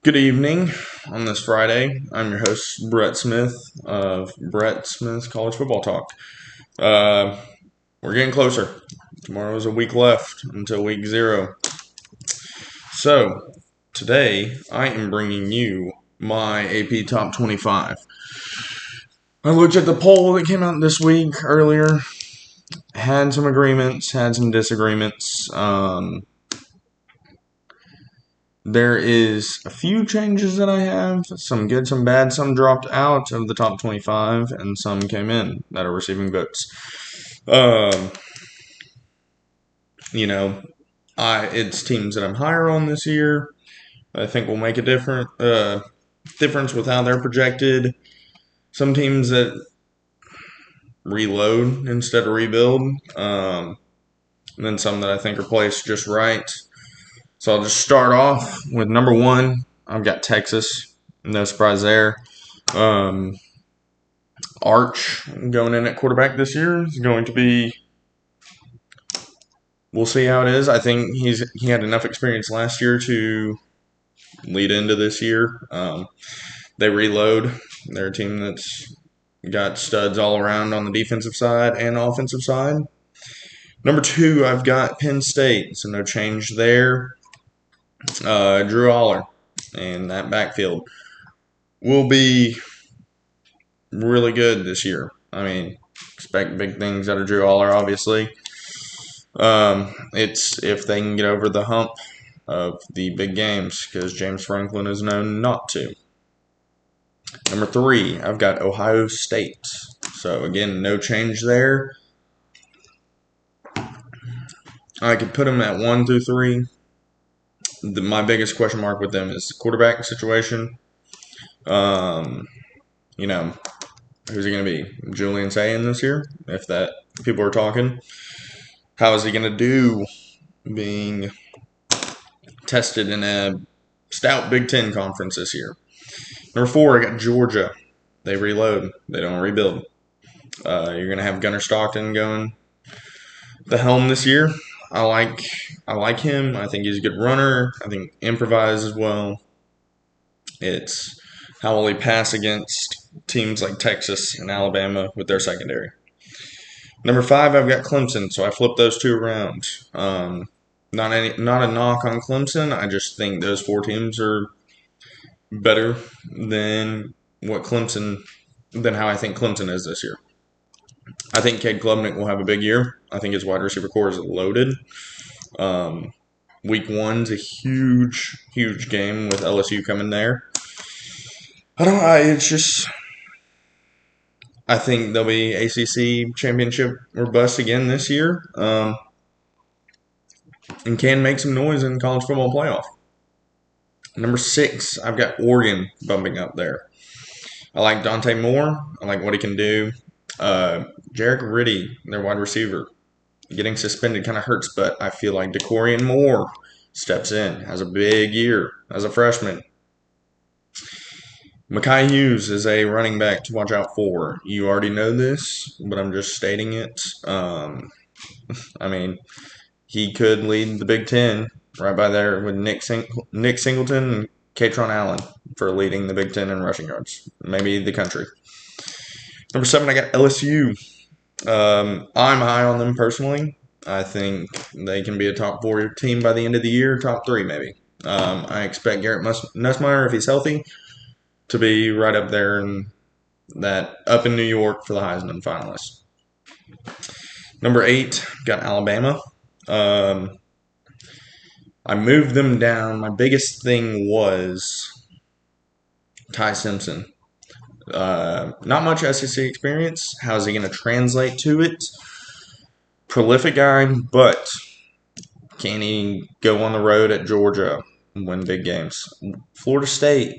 Good evening on this Friday. I'm your host, Brett Smith of Brett Smith's College Football Talk. Uh, we're getting closer. Tomorrow is a week left until week 0. So, today I am bringing you my AP Top 25. I looked at the poll that came out this week earlier, had some agreements, had some disagreements. There is a few changes that I have, some good, some bad, some dropped out of the top 25, and some came in that are receiving votes. Um, you know, it's teams that I'm higher on this year. I think will make a difference with how they're projected. Some teams that reload instead of rebuild, and then some that I think are placed just right. So I'll just start off with number 1. I've got Texas. No surprise there. Arch going in at quarterback this year is going to be. We'll see how it is. I think he had enough experience last year to lead into this year. They reload. They're a team that's got studs all around on the defensive side and offensive side. Number 2, I've got Penn State, so no change there. Drew Aller and that backfield will be really good this year. I mean, expect big things out of Drew Aller, obviously. It's if they can get over the hump of the big games, because James Franklin is known not to. Number 3, I've got Ohio State. So, again, no change there. I could put them at 1 through 3. My biggest question mark with them is the quarterback situation. Who's he going to be? Julian Sayin this year, if that people are talking. How is he going to do being tested in a stout Big Ten conference this year? Number 4, I got Georgia. They reload. They don't rebuild. You're going to have Gunnar Stockton going the helm this year. I like him. I think he's a good runner. I think improvise as well. It's how will he pass against teams like Texas and Alabama with their secondary. Number 5, I've got Clemson, so I flipped those two around. Not a knock on Clemson. I just think those 4 teams are better than how I think Clemson is this year. I think Cade Klubnik will have a big year. I think his wide receiver core is loaded. Week 1's a huge, huge game with LSU coming there. I think there'll be ACC championship or bust again this year, and can make some noise in college football playoff. Number 6, I've got Oregon bumping up there. I like Dante Moore. I like what he can do. Jarek Riddy, their wide receiver, getting suspended kind of hurts, but I feel like DeCorian Moore steps in, has a big year as a freshman. Mekhi Hughes is a running back to watch out for. You already know this, but I'm just stating it. He could lead the Big Ten right by there with Nick Singleton and Katron Allen for leading the Big Ten in rushing yards. Maybe the country. Number 7, I got LSU. I'm high on them personally. I think they can be a top 4 team by the end of the year, top 3 maybe. I expect Garrett Nussmeier, if he's healthy, to be right up there in New York for the Heisman finalists. Number 8, got Alabama. I moved them down. My biggest thing was Ty Simpson. Not much SEC experience. How's he going to translate to it? Prolific guy, but can he go on the road at Georgia and win big games? Florida State,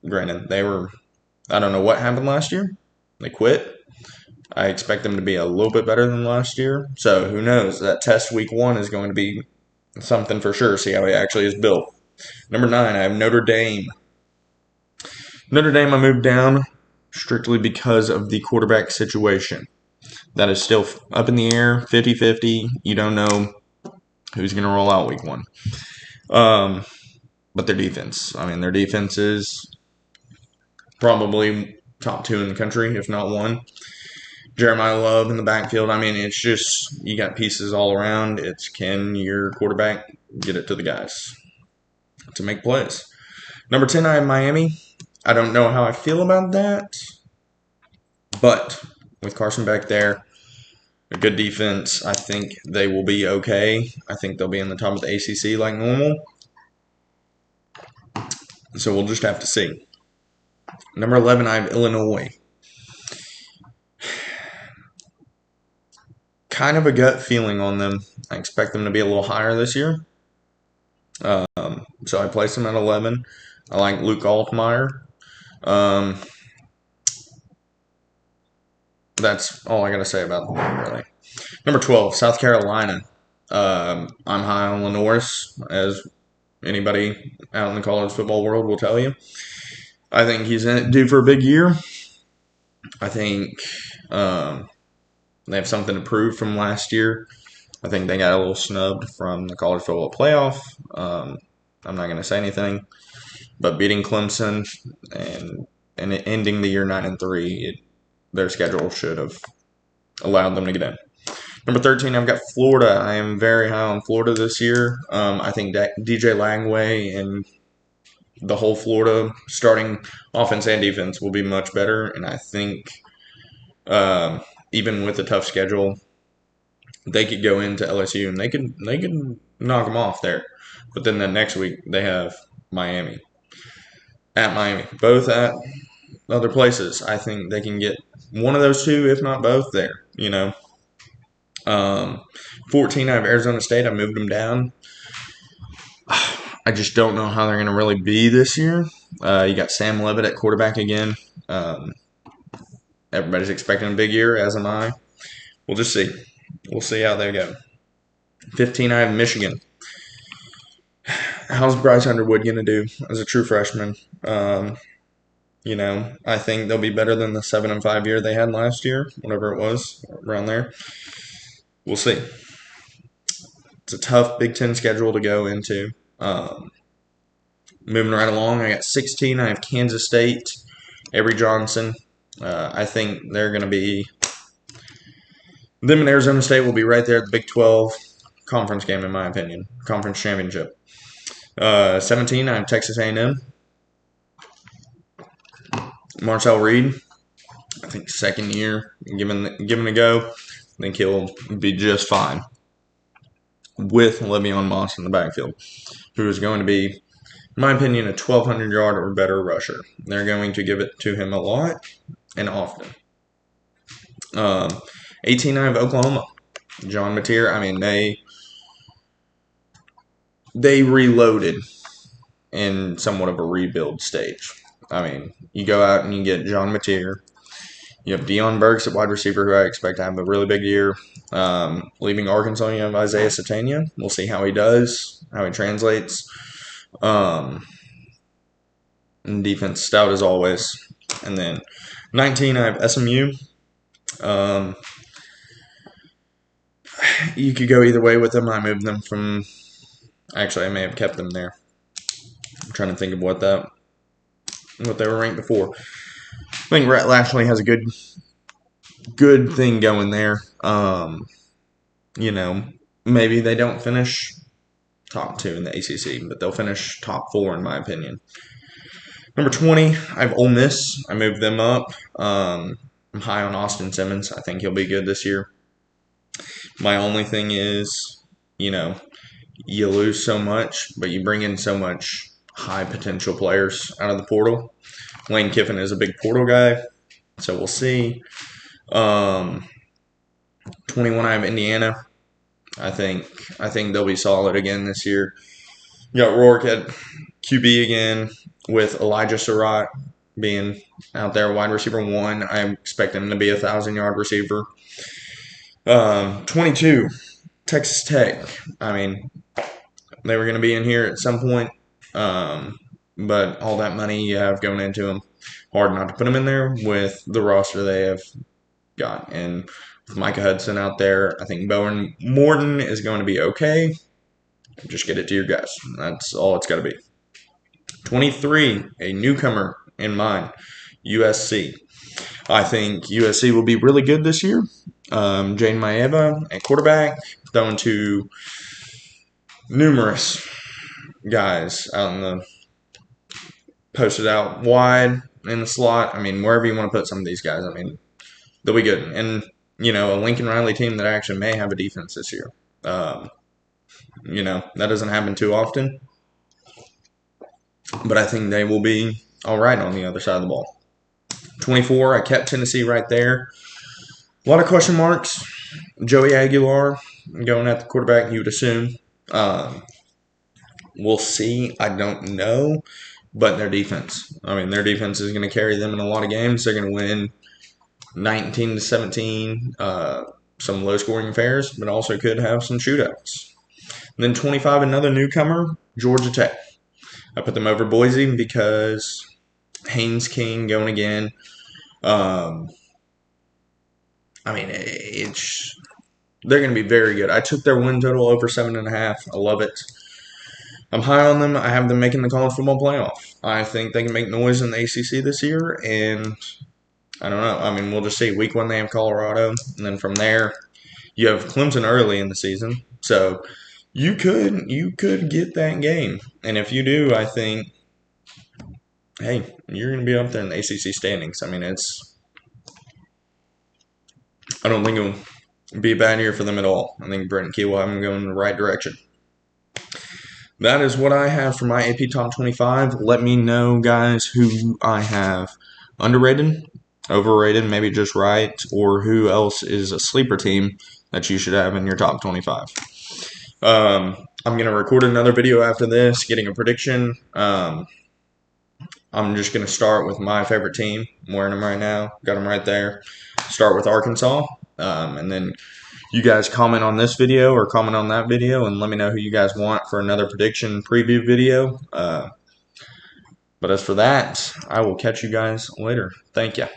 granted, I don't know what happened last year. They quit. I expect them to be a little bit better than last year. So who knows? That test week 1 is going to be something for sure. See how he actually is built. Number 9, I have Notre Dame. Notre Dame I moved down strictly because of the quarterback situation. That is still up in the air, 50-50. You don't know who's going to roll out week 1. but their defense. I mean, their defense is probably top 2 in the country, if not one. Jeremiah Love in the backfield. I mean, it's just you got pieces all around. It's can your quarterback get it to the guys to make plays. Number 10, I have Miami. I don't know how I feel about that, but with Carson back there, a good defense, I think they will be okay. I think they'll be in the top of the ACC like normal. So we'll just have to see. Number 11, I have Illinois. Kind of a gut feeling on them. I expect them to be a little higher this year. So I placed them at 11. I like Luke Altmaier. That's all I got to say about them, really. Number 12, South Carolina. I'm high on Lenoris, as anybody out in the college football world will tell you. I think he's due for a big year. I think they have something to prove from last year. I think they got a little snubbed from the college football playoff. I'm not going to say anything, but beating Clemson and ending the year 9-3, their schedule should have allowed them to get in. Number 13, I've got Florida. I am very high on Florida this year. I think DJ Langway and the whole Florida starting offense and defense will be much better. And I think even with a tough schedule, they could go into LSU and they could knock them off there. But then the next week they have Miami. At Miami. Both at other places. I think they can get one of those two, if not both, there. 14, I have Arizona State. I moved them down. I just don't know how they're going to really be this year. You got Sam Levitt at quarterback again. Everybody's expecting a big year, as am I. We'll just see. We'll see how they go. 15, I have Michigan. How's Bryce Underwood going to do as a true freshman? I think they'll be better than the 7-5 year they had last year, whatever it was, around there. We'll see. It's a tough Big Ten schedule to go into. Moving right along, I got 16. I have Kansas State, Avery Johnson. I think they're going to be – them and Arizona State will be right there at the Big 12 conference game, in my opinion, conference championship. 17, I have Texas A&M. Marcel Reed, I think second year, given a go, I think he'll be just fine with Le'Veon Moss in the backfield, who is going to be, in my opinion, a 1,200-yard or better rusher. They're going to give it to him a lot and often. 18, I have Oklahoma. John Mateer, I mean, they reloaded in somewhat of a rebuild stage. I mean, you go out and you get John Mateer. You have Deion Burks at wide receiver, who I expect to have a really big year. Leaving Arkansas, you have Isaiah Satania. We'll see how he does, how he translates. And defense stout as always. And then 19, I have SMU. You could go either way with them. I moved them from – actually, I may have kept them there. I'm trying to think of what they were ranked before. I think Rhett Lashley has a good thing going there. Maybe they don't finish top 2 in the ACC, but they'll finish top 4 in my opinion. Number 20, I have Ole Miss. I moved them up. I'm high on Austin Simmons. I think he'll be good this year. My only thing is, you lose so much, but you bring in so much high potential players out of the portal. Lane Kiffin is a big portal guy, so we'll see. 21, I have Indiana. I think they'll be solid again this year. You got Rourke at QB again with Elijah Surratt being out there, wide receiver 1. I expect him to be a 1,000-yard receiver. 22, Texas Tech. I mean, they were going to be in here at some point. But all that money you have going into them, hard not to put them in there with the roster they have got. And with Micah Hudson out there, I think Bowen Morton is going to be okay. Just get it to your guys. That's all it's got to be. 23, a newcomer in mine, USC. I think USC will be really good this year. Jane Maeva at quarterback, throwing to numerous guys out in the posted out wide in the slot. I mean, wherever you want to put some of these guys, I mean, they'll be good. And, a Lincoln Riley team that actually may have a defense this year. That doesn't happen too often. But I think they will be all right on the other side of the ball. 24, I kept Tennessee right there. A lot of question marks. Joey Aguilar going at the quarterback, you would assume. We'll see. I don't know. But their defense. I mean, their defense is going to carry them in a lot of games. They're going to win 19-17, some low-scoring affairs, but also could have some shootouts. And then 25, another newcomer, Georgia Tech. I put them over Boise because Haynes King going again. They're going to be very good. I took their win total over 7.5. I love it. I'm high on them. I have them making the college football playoff. I think they can make noise in the ACC this year, and I don't know. I mean, we'll just see. Week 1 they have Colorado, and then from there you have Clemson early in the season. So you could get that game, and if you do, I think, hey, you're going to be up there in the ACC standings. I mean, I don't think it'll be a bad year for them at all. I think Brent Key will have them going in the right direction. That is what I have for my AP Top 25. Let me know, guys, who I have underrated, overrated, maybe just right, or who else is a sleeper team that you should have in your top 25. I'm going to record another video after this, getting a prediction. I'm just going to start with my favorite team. I'm wearing them right now. Got them right there. Start with Arkansas, and then you guys comment on this video or comment on that video and let me know who you guys want for another prediction preview video. But as for that, I will catch you guys later. Thank you.